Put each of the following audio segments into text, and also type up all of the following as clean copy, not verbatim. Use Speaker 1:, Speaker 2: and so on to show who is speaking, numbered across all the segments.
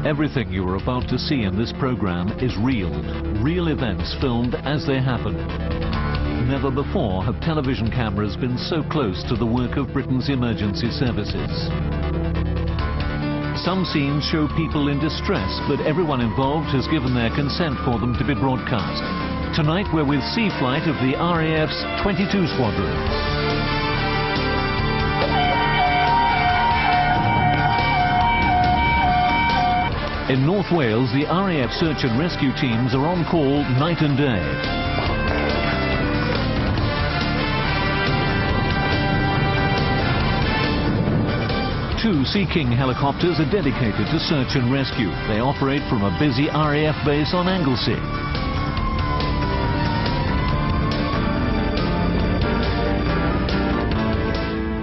Speaker 1: Everything you are about to see in this program is real events filmed as they happen. Never before have television cameras been so close to the work of Britain's emergency services. Some scenes show people in distress, but everyone involved has given their consent for them to be broadcast. Tonight we're with C Flight of the RAF's 22 Squadron. In North Wales, the RAF search and rescue teams are on call night and day. Two Sea King helicopters are dedicated to search and rescue. They operate from a busy RAF base on Anglesey.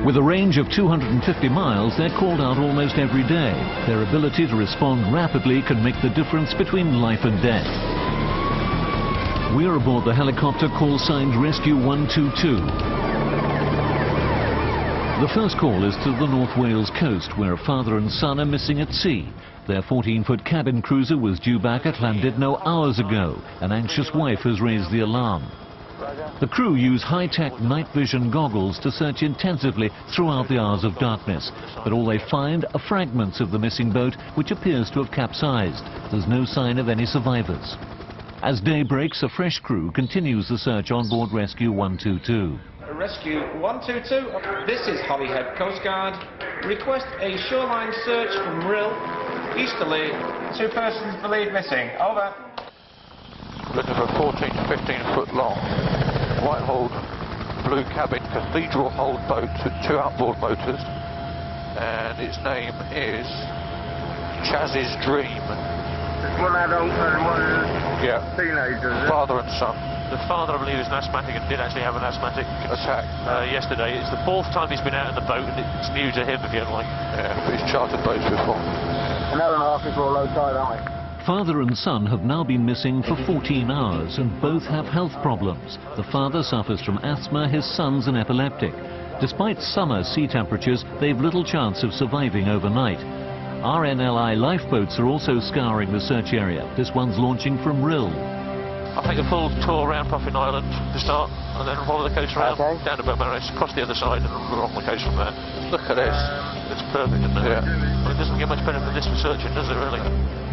Speaker 1: With a range of 250 miles, they're called out almost every day. Their ability to respond rapidly can make the difference between life and death. We are aboard the helicopter call signed Rescue 122. The first call is to the North Wales coast, where a father and son are missing at sea. Their 14-foot cabin cruiser was due back at Llandudno hours ago. An anxious wife has raised the alarm. The crew use high-tech night vision goggles to search intensively throughout the hours of darkness, but all they find are fragments of the missing boat, which appears to have capsized. There's no sign of any survivors. As day breaks, a fresh crew continues the search on board Rescue 122.
Speaker 2: Rescue 122, this is Holyhead Coast Guard. Request a shoreline search from Rill, Easterley. 2 persons believed missing. Over.
Speaker 3: Looking for a 14 to 15 foot long, white-hulled, blue cabin, cathedral-hulled boat with 2 outboard motors, and its name is Chaz's Dream.
Speaker 4: There's one adult and one teenager, is it?
Speaker 3: Father and son.
Speaker 5: The father, I believe, is an asthmatic and did actually have an asthmatic
Speaker 3: attack
Speaker 5: yesterday. It's the 4th time he's been out in the boat, and it's new to him, if you like.
Speaker 3: Yeah, but he's chartered boats before.
Speaker 4: An hour and a half before low tide, aren't we?
Speaker 1: Father and son have now been missing for 14 hours and both have health problems. The father suffers from asthma, his son's an epileptic. Despite summer sea temperatures, they've little chance of surviving overnight. RNLI lifeboats are also scouring the search area. This one's launching from Rill.
Speaker 5: I'll take a full tour around Puffin Island to start, and then follow the coast around, down to Beaumaris, across the other side, and along the coast from there.
Speaker 3: Look at this.
Speaker 5: It's perfect, isn't it?
Speaker 3: Yeah.
Speaker 5: Well, it doesn't get much better than this for searching, does it, really?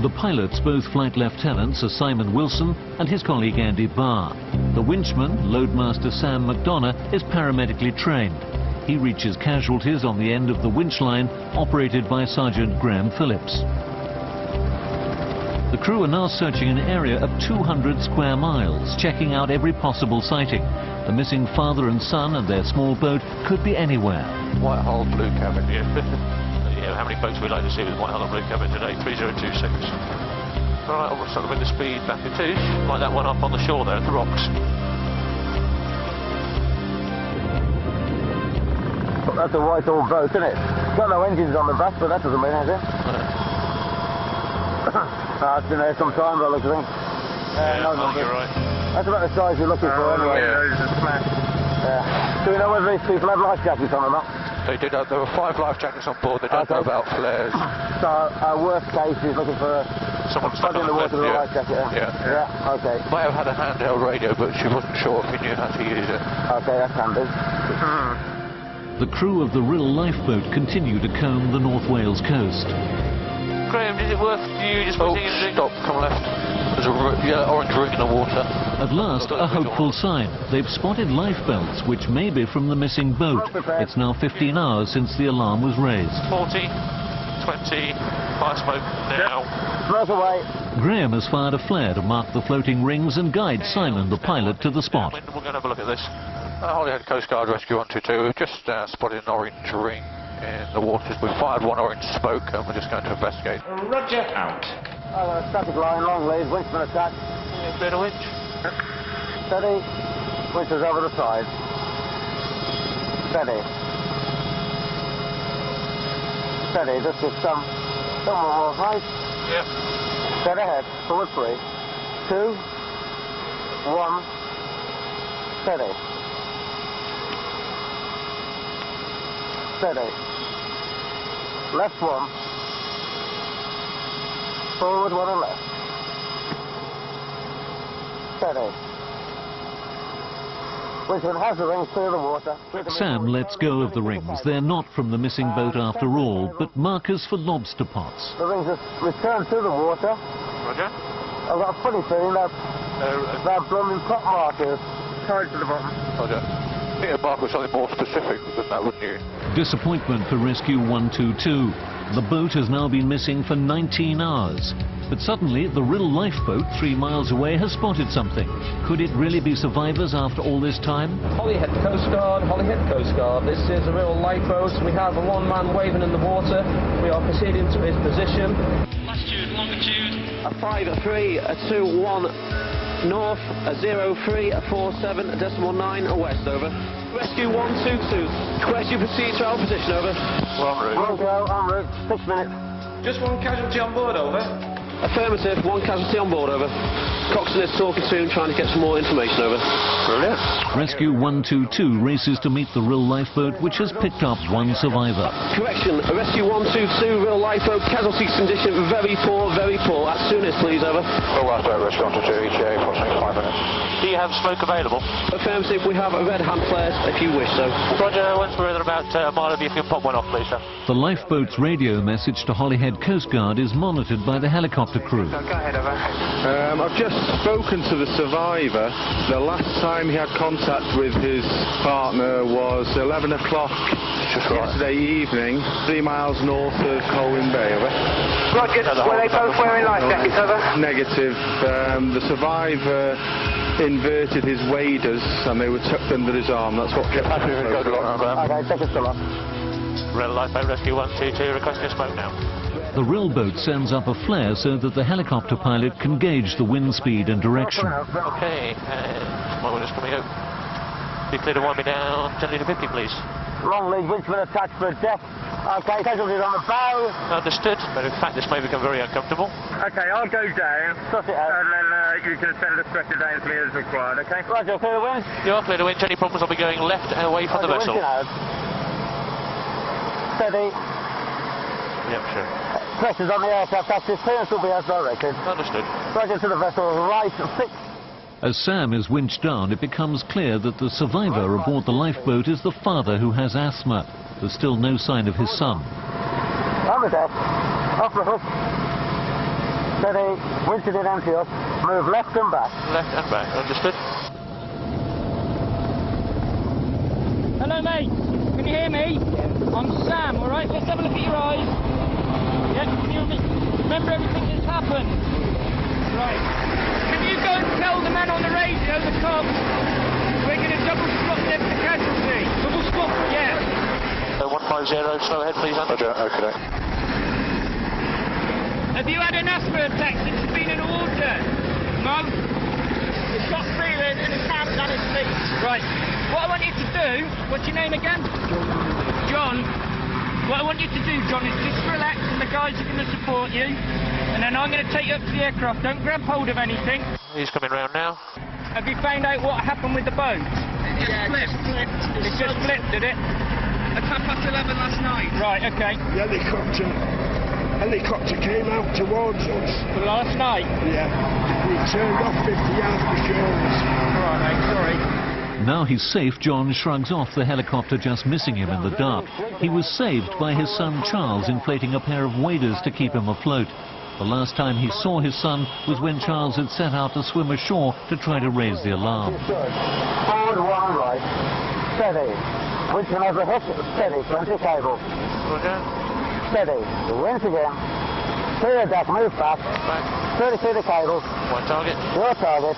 Speaker 1: The pilots, both flight lieutenants, are Simon Wilson and his colleague Andy Barr. The winchman, loadmaster Sam McDonough, is paramedically trained. He reaches casualties on the end of the winch line, operated by Sergeant Graham Phillips. The crew are now searching an area of 200 square miles, checking out every possible sighting. The missing father and son and their small boat could be anywhere.
Speaker 3: White-hulled, blue cabin.
Speaker 5: Yeah. Yeah, how many boats we'd like to see with white-hull and blue cabin today? 3026. Alright, I'll start to bring the speed back to 2, like that one up on the shore there at the rocks.
Speaker 4: That's a white-hulled boat, isn't it? It's got no engines on the back, but that doesn't mean anything. It's been there some time, by the look of things.
Speaker 5: Yeah, you're right.
Speaker 4: That's about the size you're looking for anyway.
Speaker 3: Yeah,
Speaker 4: it's a smash. Yeah. Do we know whether these people have life jackets on or not?
Speaker 3: They did. There were 5 life jackets on board. They don't know about flares.
Speaker 4: So our worst case is looking for
Speaker 5: someone stuck
Speaker 4: in the water with a life jacket.
Speaker 3: Yeah.
Speaker 4: Okay.
Speaker 3: Might have had a handheld radio, but she wasn't sure if he knew how to use it.
Speaker 4: Okay, that's handy.
Speaker 1: The crew of the Rill lifeboat continue to comb the North Wales coast.
Speaker 5: Graham, is it worth you just putting in a drink?
Speaker 3: Stop, come left. There's a orange ring in the water.
Speaker 1: At last, a hopeful sign. They've spotted lifebelts, which may be from the missing boat. It's now 15 hours since the alarm was raised.
Speaker 5: 40, 20, fire smoke now.
Speaker 4: Smoke away.
Speaker 1: Graham has fired a flare to mark the floating rings and guide Simon, the pilot, to the spot.
Speaker 5: We're going to have a look at this.
Speaker 3: Holyhead Coast Guard Rescue 122. We've just spotted an orange ring in the waters. We fired one orange smoke and we're just going to investigate.
Speaker 2: Roger, out.
Speaker 4: Static line, long lead, winchman attack.
Speaker 5: Bit of winch.
Speaker 4: Steady. Winch is over the side. Steady. Steady, just get some more height.
Speaker 5: Yep.
Speaker 4: Dead ahead, forward 3, 2, 1, steady. Steady. Left 1. Forward, one and left. Steady. Winchman has the rings clear the water.
Speaker 1: Sam lets go of the rings. They're not from the missing boat after all, but markers for lobster pots.
Speaker 4: The rings have returned to the water.
Speaker 3: Roger.
Speaker 4: I've got a funny feeling that they're blooming pot markers tied to the bottom.
Speaker 3: Roger. I think a marker was something more specific than that, wouldn't you?
Speaker 1: Disappointment for Rescue 122. The boat has now been missing for 19 hours. But suddenly, the Rill lifeboat 3 miles away has spotted something. Could it really be survivors after all this time?
Speaker 6: Holyhead Coast Guard, Holyhead Coast Guard. This is a Rill lifeboat. We have a one-man waving in the water. We are proceeding to his position.
Speaker 2: Latitude, longitude.
Speaker 6: A 5-3, a 2-1 north, a 0-3, a 4-7, a decimal 9, a west, over. Rescue 122. Request you proceed to our position, over.
Speaker 3: We're en route.
Speaker 4: One go, en route, 6 minutes.
Speaker 2: Just one casualty on board, over.
Speaker 6: Affirmative, one casualty on board, over. Coxswain is talking to him, trying to get some more information, over.
Speaker 3: Brilliant.
Speaker 1: Rescue 122 races to meet the Rill lifeboat, which has picked up one survivor.
Speaker 6: Correction, Rescue 122, Rill lifeboat, casualty condition, very poor, very poor. As soon as, please, over.
Speaker 3: Well, lifeboat, Rescue 122, ETA, approximately 5 minutes.
Speaker 5: Do you have smoke available?
Speaker 6: Affirmative, we have a red hand flares, if you wish, so.
Speaker 5: Roger, once we're at about a mile of you, if you can pop one off, please, sir.
Speaker 1: The lifeboat's radio message to Holyhead Coast Guard is monitored by the helicopter crew.
Speaker 3: Go ahead, over.
Speaker 7: I've just spoken to the survivor. The last time he had contact with his partner was 11 o'clock yesterday evening, 3 miles north of Colwyn Bay, over.
Speaker 8: Roger, were they both wearing life jackets, over?
Speaker 7: Negative. The survivor inverted his waders and they were tucked under his arm. That's what kept him afloat.
Speaker 4: Okay, take it still up.
Speaker 5: Rill lifeboat, Rescue 122, requesting a smoke now.
Speaker 1: The Rill boat sends up a flare so that the helicopter pilot can gauge the wind speed and direction.
Speaker 5: Okay, my windows coming out. Be clear to wind me down gently to 50, please.
Speaker 4: Long lead winchman attached for a deck. Okay, casualties on the bow.
Speaker 5: Understood, but in fact this may become very uncomfortable.
Speaker 4: Okay, I'll go down. Suss it out. And then you can send the stretcher down to me as required, okay? Roger, clear the wind.
Speaker 5: You are clear to winch. Any problems, I'll be going left and away from the vessel.
Speaker 4: Steady.
Speaker 5: Yep, sure.
Speaker 4: Pressures on the aircraft axis, clearance will be as directed.
Speaker 5: Understood.
Speaker 4: Roger to the vessel, right 6.
Speaker 1: As Sam is winched down, it becomes clear that the survivor aboard the lifeboat is the father who has asthma. There's still no sign of his son.
Speaker 4: On the deck, off the hook. Steady, winch it in empty up, move left and back.
Speaker 5: Left and back, understood.
Speaker 9: Hello mate, can you hear me? I'm Sam, alright? Let's have a look at your eyes. Yeah, can you remember everything that's happened? Right. Can you go and tell the man on the radio, the cops, we're going to double stop them for casualty? Double stop? Yeah.
Speaker 5: 150, slow ahead please, Andrew.
Speaker 3: Roger, okay.
Speaker 9: Have you had an asthma attack since you've been in the water? Mum? It's got feeling and it's out on his feet. Right. What I want you to do, what's your name again? John. What I want you to do, John, is just relax and the guys are going to support you. And then I'm going to take you up to the aircraft. Don't grab hold of anything.
Speaker 5: He's coming round now.
Speaker 9: Have you found out what happened with the boat?
Speaker 8: Yeah, it just flipped.
Speaker 9: It just flipped, did it?
Speaker 8: At 11:30 last night.
Speaker 9: Right, okay.
Speaker 10: The helicopter came out towards us.
Speaker 9: Last night?
Speaker 10: Yeah. We turned off 50 yards because...
Speaker 9: Alright mate, sorry.
Speaker 1: Now he's safe, John shrugs off the helicopter just missing him in the dark. He was saved by his son Charles inflating a pair of waders to keep him afloat. The last time he saw his son was when Charles had set out to swim ashore to try to raise the alarm.
Speaker 4: Forward, one right. Steady. Winchman has a hook. Steady, 20 cable.
Speaker 5: Roger.
Speaker 4: Steady. Winch again. Clear deck, move back.
Speaker 5: Back.
Speaker 4: 30 feet of cable.
Speaker 5: One target.
Speaker 4: Your target.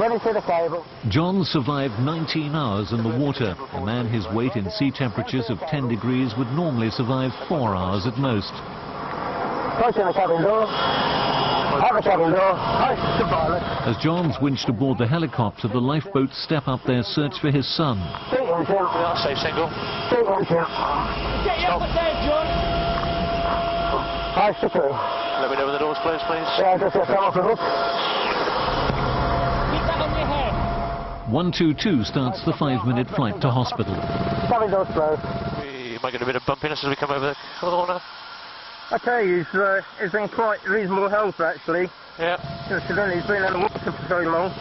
Speaker 4: 20 feet of cable.
Speaker 1: John survived 19 hours in the water. A man his weight in sea temperatures of 10 degrees would normally survive 4 hours at most.
Speaker 4: Pushing the cabin door. Have the cabin door. Hoist the pilot.
Speaker 1: As John's winched aboard the helicopter, the lifeboats step up their search for his son.
Speaker 4: Seat winch him.
Speaker 5: We are safe single.
Speaker 4: Seat winch him.
Speaker 9: Get you up there, John.
Speaker 4: Hoist the crew.
Speaker 5: Let me know when the door's closed, please.
Speaker 4: Yeah, just get some off the hook.
Speaker 9: Keep that on your head.
Speaker 1: 122 starts the 5-minute flight to hospital.
Speaker 4: Cabin door's closed.
Speaker 5: We might get a bit of bumpiness as we come over the corner.
Speaker 4: Okay, he's in quite reasonable health actually.
Speaker 5: Yeah.
Speaker 4: Considering he's been in the water for so long.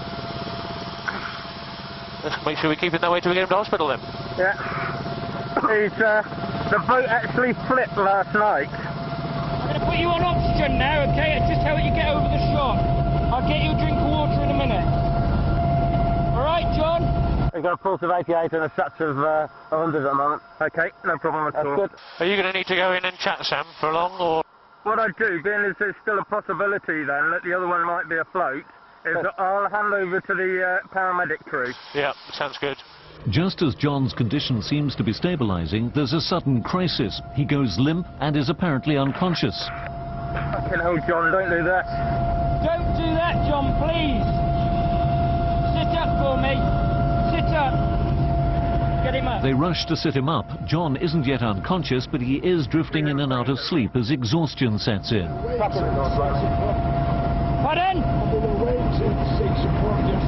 Speaker 5: Let's make sure we keep it that way till we get him to hospital then.
Speaker 4: Yeah. The boat actually flipped last night.
Speaker 9: I'm going to put you on oxygen now, okay? Just how you get over the shock. I'll get you a drink of water in a minute. Alright, John?
Speaker 4: We've got a pulse of 88 and a sats of 100 at the moment. Okay, no problem at all.
Speaker 5: Good. Are you going to need to go in and chat, Sam, for long, or...?
Speaker 4: What I do, being as there's still a possibility then that the other one might be afloat, is that I'll hand over to the paramedic crew.
Speaker 5: Yeah, sounds good.
Speaker 1: Just as John's condition seems to be stabilising, there's a sudden crisis. He goes limp and is apparently unconscious.
Speaker 4: Fucking hell, John, don't do that.
Speaker 9: Don't do that, John, please. Sit up for me. Sit up. Get him up.
Speaker 1: They rush to sit him up. John isn't yet unconscious, but he is drifting in and out of sleep as exhaustion sets in.
Speaker 9: Pardon?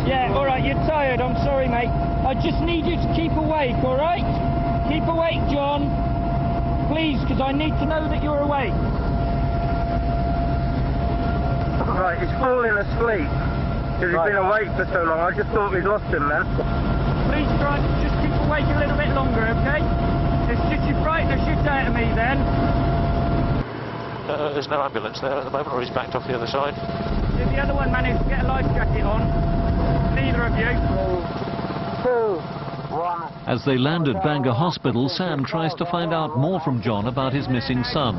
Speaker 9: Yeah, all right, you're tired. I'm sorry, mate. I just need you to keep awake, all right? Keep awake, John. Please, because I need to know that you're awake.
Speaker 4: Right, he's falling asleep. Because he's been awake for so long. I just thought we'd lost him then.
Speaker 9: Please try and just keep awake a little bit longer, okay? It's just you frighten the shit out of me then.
Speaker 5: There's no ambulance there at the moment, or he's backed off the other side.
Speaker 9: Did the other one manage to get a life jacket on? Neither of you.
Speaker 4: 3, 2, 1.
Speaker 1: As they land at Bangor Hospital, Sam tries to find out more from John about his missing son.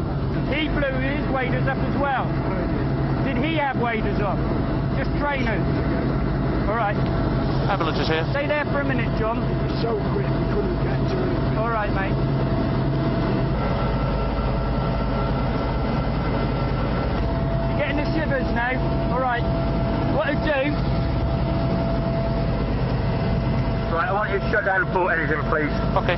Speaker 9: He blew his waders up as well. Did he have waders up? Just trainers. All right.
Speaker 5: Ambulance is here.
Speaker 9: Stay there for a minute, John.
Speaker 10: So quick, we couldn't get to him.
Speaker 9: All right, mate. You're getting the shivers now. All right. What to do?
Speaker 4: Right, I want you to shut down the port engine, please.
Speaker 5: Okay.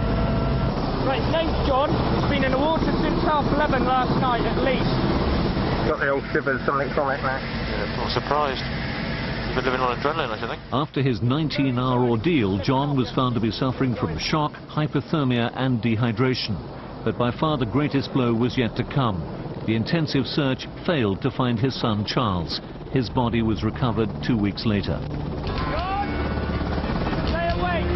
Speaker 9: Right, his name's John. He's been in the water since 11:30 last night, at least.
Speaker 4: Got the old shivers, something from it now.
Speaker 5: Yeah, not surprised. He's been living on adrenaline, I think.
Speaker 1: After his 19-hour ordeal, John was found to be suffering from shock, hypothermia and dehydration. But by far the greatest blow was yet to come. The intensive search failed to find his son Charles. His body was recovered 2 weeks later.
Speaker 9: John! Stay awake!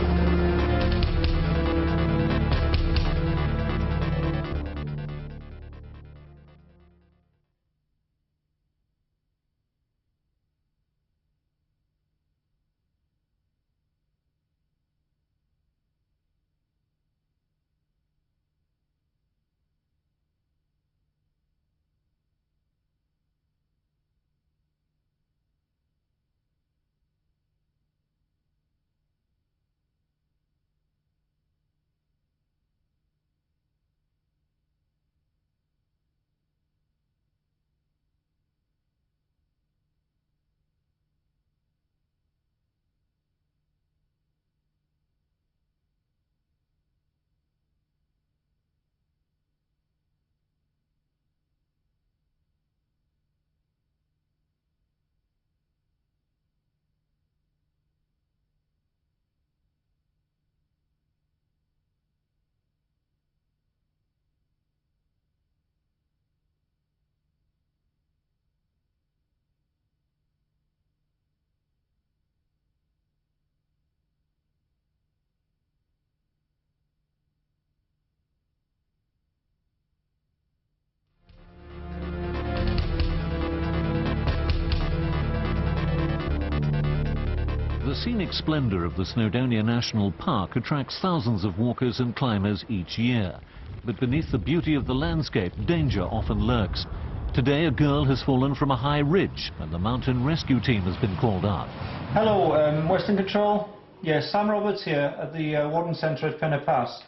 Speaker 1: The scenic splendour of the Snowdonia National Park attracts thousands of walkers and climbers each year. But beneath the beauty of the landscape, danger often lurks. Today, a girl has fallen from a high ridge, and the mountain rescue team has been called out.
Speaker 11: Hello, Western Control. Yes, Sam Roberts here at the Warden Centre at Penner Pass.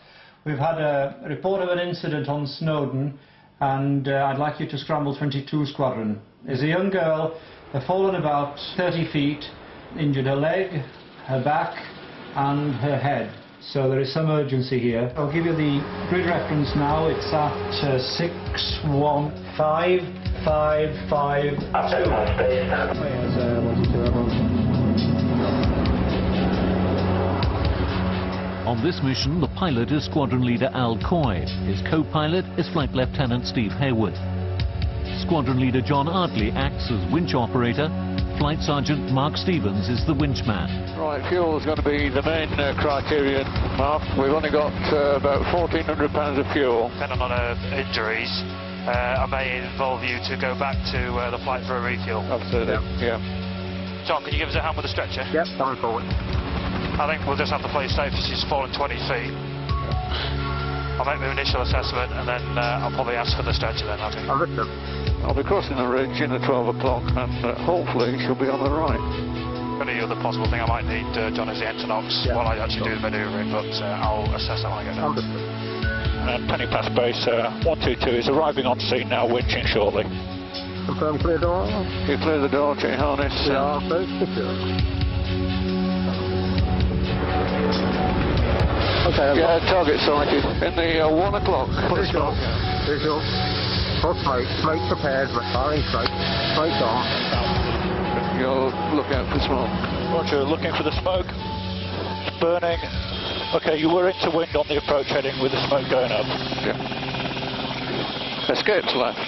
Speaker 11: We've had a report of an incident on Snowdon, and I'd like you to scramble 22 Squadron. There's a young girl, fallen about 30 feet, injured her leg, her back and her head. So there is some urgency here. I'll give you the grid reference now. It's at 61555.
Speaker 1: On this mission, the pilot is Squadron Leader Al Coy. His co-pilot is Flight Lieutenant Steve Haywood. Squadron leader John Artley acts as winch operator. Flight Sergeant Mark Stevens is the winchman.
Speaker 3: Right, fuel is going to be the main criterion, Mark. We've only got about £1,400 of fuel.
Speaker 12: Depending on injuries, I may involve you to go back to the flight for a refuel.
Speaker 3: Absolutely, yeah.
Speaker 12: John, can you give us a hand with the stretcher?
Speaker 4: Yep, coming forward.
Speaker 12: I think we'll just have to play safe. She's fallen 20 feet. I'll make my initial assessment and then I'll probably ask for the stretcher then, I think.
Speaker 4: Understood.
Speaker 3: I'll be crossing the ridge in at 12 o'clock and hopefully she'll be on the right.
Speaker 12: The only other possible thing I might need, John, is the Entonox while I actually do the manoeuvring, but I'll assess that when I get there.
Speaker 4: Understood.
Speaker 3: And penny past base 122 is arriving on scene now, winching shortly.
Speaker 4: Confirm clear door.
Speaker 3: You clear the door, chain harness.
Speaker 4: We are both secure. Okay.
Speaker 3: Yeah, target sighted in the 1 o'clock.
Speaker 4: Visual. Visual. For smoke. Smoke prepared. Firing smoke. Smoke on.
Speaker 3: You'll look out for smoke. Roger, looking for the smoke. It's burning. Okay, you were into wind on the approach heading with the smoke going up. Yeah. Escape's left.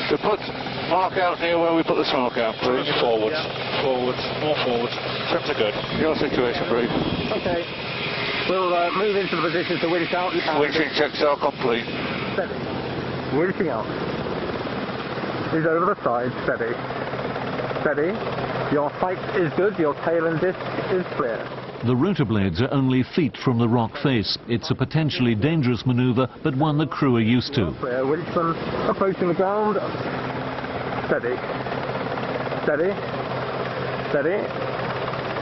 Speaker 3: So put Mark out near where we put the smoke out, please. Forwards. Yeah. Forwards. More forwards. Trims are good. Your situation, brief.
Speaker 4: Okay. We'll move into the position to winch out.
Speaker 3: Winching checks are complete.
Speaker 4: Steady. Winching out. He's over the side. Steady. Steady. Your height is good. Your tail and disc is clear.
Speaker 1: The rotor blades are only feet from the rock face. It's a potentially dangerous manoeuvre, but one the crew are used to.
Speaker 4: Clear. Winchman approaching the ground. Steady. Steady. Steady.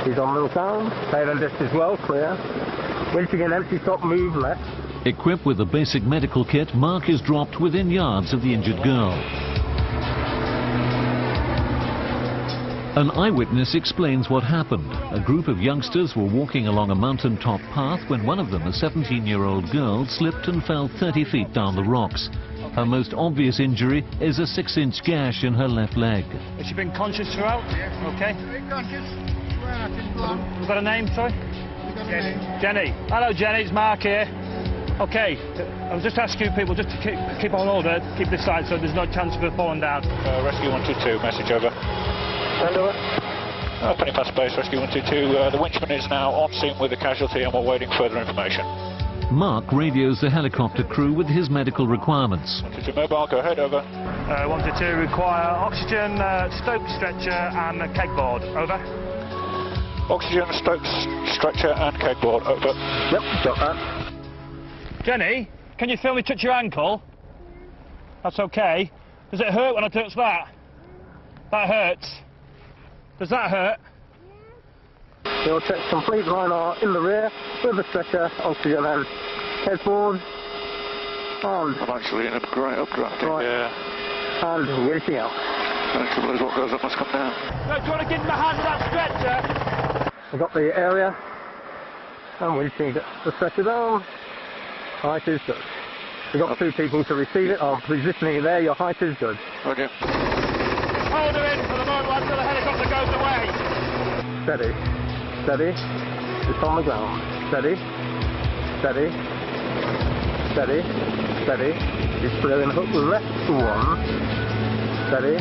Speaker 4: He's on the ground. Tail and disc is well clear. Winching an empty stop, move left.
Speaker 1: Equipped with the basic medical kit, Mark is dropped within yards of the injured girl. An eyewitness explains what happened. A group of youngsters were walking along a mountain-top path when one of them, a 17-year-old girl, slipped and fell 30 feet down the rocks. Her most obvious injury is a 6-inch gash in her left leg.
Speaker 9: Has she been conscious throughout? Yeah. Okay.
Speaker 10: Conscious.
Speaker 9: We've got a name, sorry?
Speaker 10: Jenny.
Speaker 9: Jenny. Hello, Jenny. It's Mark here. Okay. I'll just ask you people just to keep on order, keep this side so there's no chance of her falling down.
Speaker 3: Rescue 122, message over.
Speaker 4: Send over.
Speaker 3: Penny past base, Rescue 122. The winchman is now on scene with the casualty and we're waiting further information.
Speaker 1: Mark radios the helicopter crew with his medical requirements.
Speaker 3: 122 mobile, go ahead, over.
Speaker 9: 122 require oxygen, stoke stretcher and a kegboard, over.
Speaker 3: Oxygen, stoke stretcher and kegboard, over.
Speaker 4: Yep, got that.
Speaker 9: Jenny, can you feel me touch your ankle? That's okay. Does it hurt when I touch that? That hurts. Does that hurt?
Speaker 4: You'll check complete line R in the rear with the stretcher, oxygen and headboard. And
Speaker 3: I'm actually in a great updraft.
Speaker 4: Right.
Speaker 3: Yeah.
Speaker 4: And winching out.
Speaker 3: Actually, what goes up must come down.
Speaker 9: No, do you want to give me a hand with that stretcher?
Speaker 4: I've got the area and winching the stretcher down. Height is good. We've got 2 people to receive it. I'm positioning it there. Your height is good.
Speaker 3: Roger.
Speaker 9: Hold her in for the moment until the helicopter goes away.
Speaker 4: Steady. Steady. It's on the ground. Steady. Steady. Steady. Steady. It's clearing hook left 1. Steady.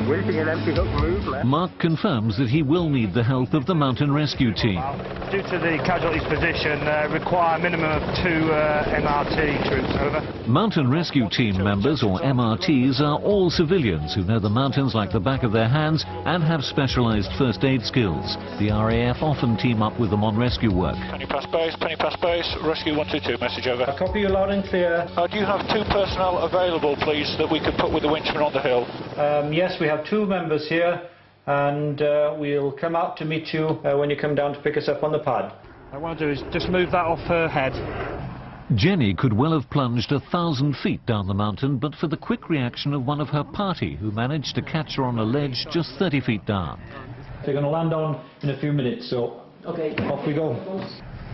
Speaker 4: Winching an empty hook, move left.
Speaker 1: Mark confirms that he will need the help of the mountain rescue team.
Speaker 9: Due to the casualty's position, require a minimum of 2 MRT troops, over.
Speaker 1: Mountain rescue team members, or MRTs, are all civilians who know the mountains like the back of their hands and have specialised first aid skills. The RAF often team up with them on rescue work.
Speaker 3: Penny past base, Rescue 122, message over.
Speaker 11: I copy you loud and clear.
Speaker 3: Do you have 2 personnel available, please, that we could put with the winchman on the hill?
Speaker 11: Yes, we have 2 members here, and we'll come out to meet you when you come down to pick us up on the pad.
Speaker 9: What I want to do is just move that off her head.
Speaker 1: Jenny could well have plunged 1,000 feet down the mountain, but for the quick reaction of one of her party, who managed to catch her on a ledge just 30 feet down.
Speaker 11: They're going to land on in a few minutes, so okay, off we go.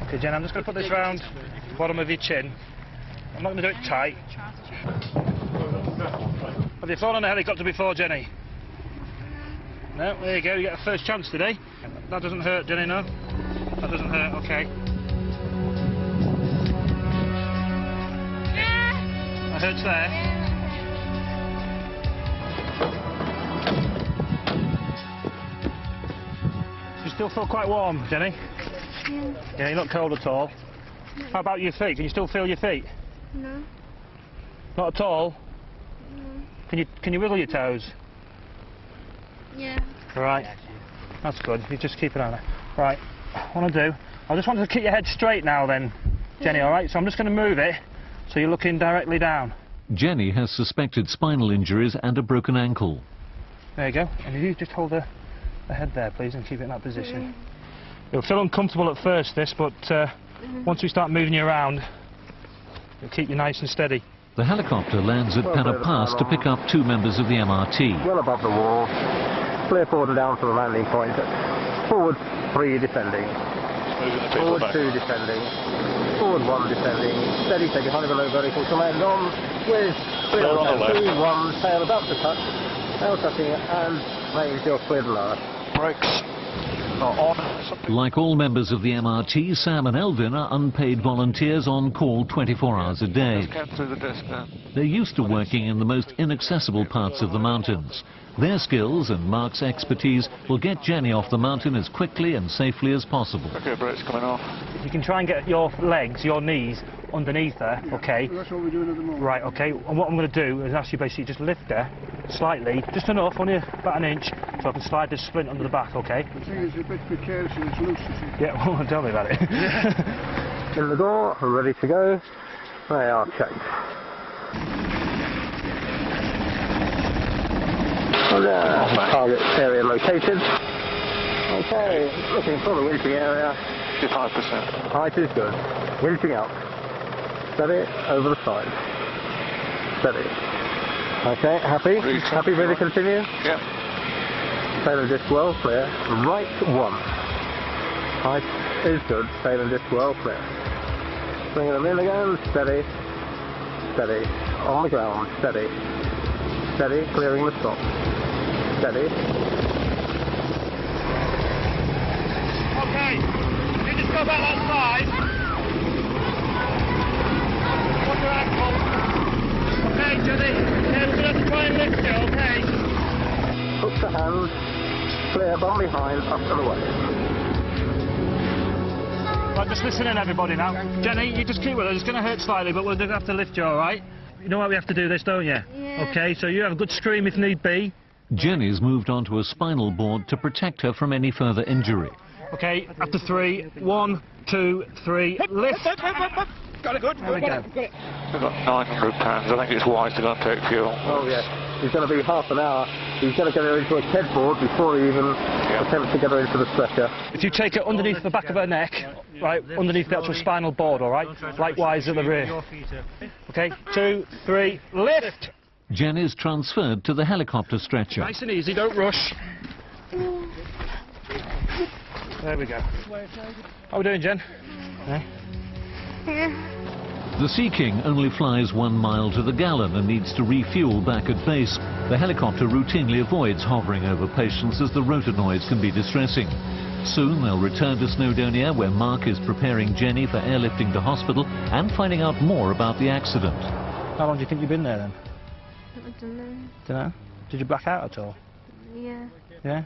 Speaker 9: Okay, Jen, I'm just going to put this round the bottom of your chin. I'm not going to do it tight. Have you flown on a helicopter before, Jenny? No, there you go, you get a first chance today. That doesn't hurt, Jenny, no? That doesn't hurt, okay. That hurts there.
Speaker 12: still feel quite warm, Jenny?
Speaker 13: Yeah.
Speaker 12: Yeah, you're not cold at all. How about your feet? Can you still feel your feet?
Speaker 13: No.
Speaker 12: Not at all?
Speaker 13: No.
Speaker 12: Can you wiggle your toes?
Speaker 13: Yeah.
Speaker 12: Right. That's good. You just keep it on there. Right. What I do, I just want to keep your head straight now then, Jenny, alright? So I'm just going to move it so you're looking directly down.
Speaker 1: Jenny has suspected spinal injuries and a broken ankle.
Speaker 12: There you go. And if you just hold the head there, please, and keep it in that position. It'll feel uncomfortable at first, this, but once we start moving you around, it'll keep you nice and steady.
Speaker 1: The helicopter lands at Penna Pass to pick up 2 members of the MRT.
Speaker 4: Well above the wall. Clear forward and down to the landing point. Forward 3 descending. Forward 2 descending. Forward 1 descending. Steady, take your high below vertical to land on with 3 on 2, 1, tail about to touch. Tail touching and range you're cleared lower.
Speaker 3: Brakes are on.
Speaker 1: Like all members of the MRT, Sam and Elvin are unpaid volunteers on call 24 hours a day.
Speaker 3: Just came through the desk now.
Speaker 1: They're used to working in the most inaccessible parts of the mountains. Their skills and Mark's expertise will get Jenny off the mountain as quickly and safely as possible.
Speaker 3: Okay, brakes coming off.
Speaker 12: If you can try and get your legs, your knees, underneath her, okay?
Speaker 10: That's what we're doing at the moment.
Speaker 12: Right, okay. And what I'm going to do is actually basically just lift her slightly, just enough, only about an inch, so I can slide this splint under the back, okay?
Speaker 10: The thing is a bit precarious and it's loose, you see.
Speaker 12: Yeah, well, tell me about it.
Speaker 4: In the door, ready to go. They are checked. And target area located. Okay, looking for the winching area.
Speaker 3: 55%.
Speaker 4: Height is good. Winching out. Steady, over the side. Steady. Okay, happy? Happy, ready to continue?
Speaker 3: Yep.
Speaker 4: Tail disc well clear. Right 1. Height is good. Tail disc well clear. Bringing them in again. Steady. Steady. On the ground. Steady. Steady. Clearing the stop. Steady.
Speaker 9: Okay. You just go back that side. Watch your ankle. Okay, Jenny. Yeah, we're going to have to try and lift you, okay?
Speaker 4: Hook the hand. Clear bum behind. Up and away.
Speaker 12: Right, just listen in, everybody, now. Jenny, you just keep with us. It's going to hurt slightly, but we'll have to lift you, all right? You know why we have to do this, don't you?
Speaker 13: Yeah.
Speaker 12: Okay, so you have a good scream if need be.
Speaker 1: Jenny's moved onto a spinal board to protect her from any further injury.
Speaker 12: Okay, after 3, 1, 2, 3, lift.
Speaker 9: Got it good.
Speaker 12: There we go.
Speaker 3: We've got 900 pounds. I think it's wise to go and take fuel.
Speaker 4: Oh, yes. He's going to be half an hour. He's going to get her into a TED board before he even attempts to get her into the stretcher.
Speaker 12: If you take it underneath the back of her neck, right, underneath the actual spinal board, all right? Likewise at the rear. Okay, 2, 3, lift.
Speaker 1: Jenny's transferred to the helicopter stretcher.
Speaker 12: Nice and easy, don't rush. There we go. How are we doing, Jen? Yeah.
Speaker 1: The Sea King only flies 1 mile to the gallon and needs to refuel back at base. The helicopter routinely avoids hovering over patients as the rotor noise can be distressing. Soon they'll return to Snowdonia, where Mark is preparing Jenny for airlifting to hospital and finding out more about the accident.
Speaker 12: How long do you think you've been there then?
Speaker 13: I don't know.
Speaker 12: Don't know. Did you black out at all?
Speaker 13: Yeah.
Speaker 12: Yeah?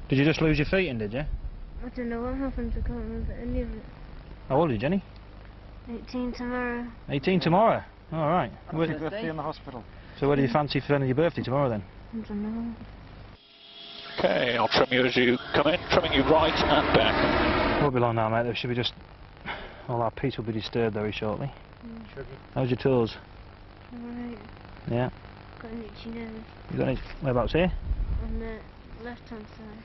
Speaker 12: Did you just lose your feet in, did you?
Speaker 13: I don't know what happened. I can't remember any of it.
Speaker 12: How old are you, Jenny?
Speaker 13: 18 tomorrow.
Speaker 12: 18 tomorrow? All right.
Speaker 9: Happy birthday in the hospital.
Speaker 12: So where do you fancy spending your birthday tomorrow then?
Speaker 13: I don't know.
Speaker 3: Okay, I'll trim you as you come in, trimming you right and back.
Speaker 12: Won't be long now, mate. There should be just... all our peace will be disturbed very shortly. How's your toes?
Speaker 13: Alright.
Speaker 12: Yeah.
Speaker 13: Got an itchy nose.
Speaker 12: You got any... whereabouts here?
Speaker 13: On the left hand side.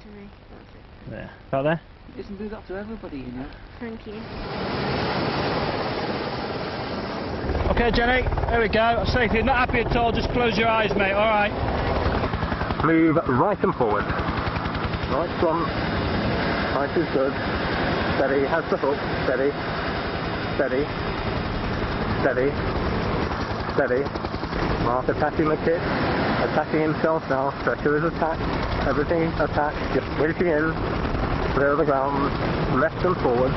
Speaker 13: To me. That's it.
Speaker 12: There. About there?
Speaker 6: Isn't do that to everybody, you know?
Speaker 13: Thank you.
Speaker 12: Okay, Jenny. There we go. Say if you're not happy at all, just close your eyes, mate. All right.
Speaker 4: Move right and forward. Right front. Height is good. Steady. Has the hook. Steady. Steady. Steady. Steady. Mark attaching the kit. Attaching himself now. Stretcher is attached. Everything attached. Just winching in. Clear of the ground. Left and forward.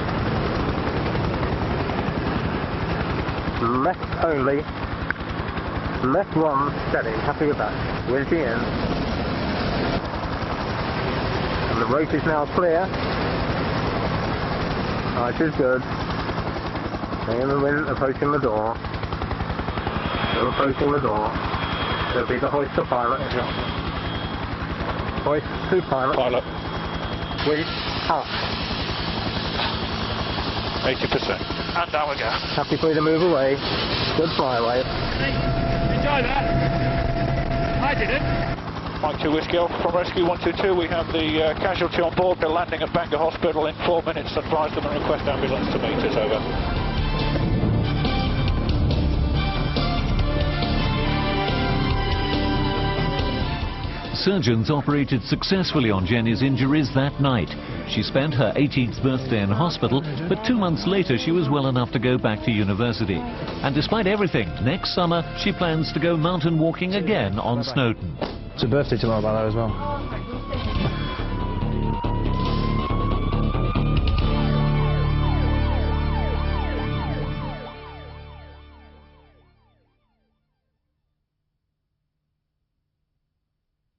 Speaker 4: Left only. Left 1. Steady. Happy with that. Winching in. The rope is now clear. Right is good. Stay in the wind, approaching the door. Still approaching the door. There'll be the hoist to pilot. Hoist to pilot.
Speaker 3: Pilot.
Speaker 4: Wait, up.
Speaker 3: 80%.
Speaker 12: And down we go.
Speaker 4: Happy for you to move away. Good flyaway.
Speaker 9: Enjoy that. I didn't.
Speaker 3: Mike 2 Whiskey Alpha from Rescue 122. We have the casualty on board. They're landing at Bangor Hospital in 4 minutes. Advise them and request ambulance to meet us. Over.
Speaker 1: Surgeons operated successfully on Jenny's injuries that night. She spent her 18th birthday in hospital, but 2 months later she was well enough to go back to university. And despite everything, next summer she plans to go mountain walking again on Snowdon.
Speaker 12: It's a birthday tomorrow by that as well.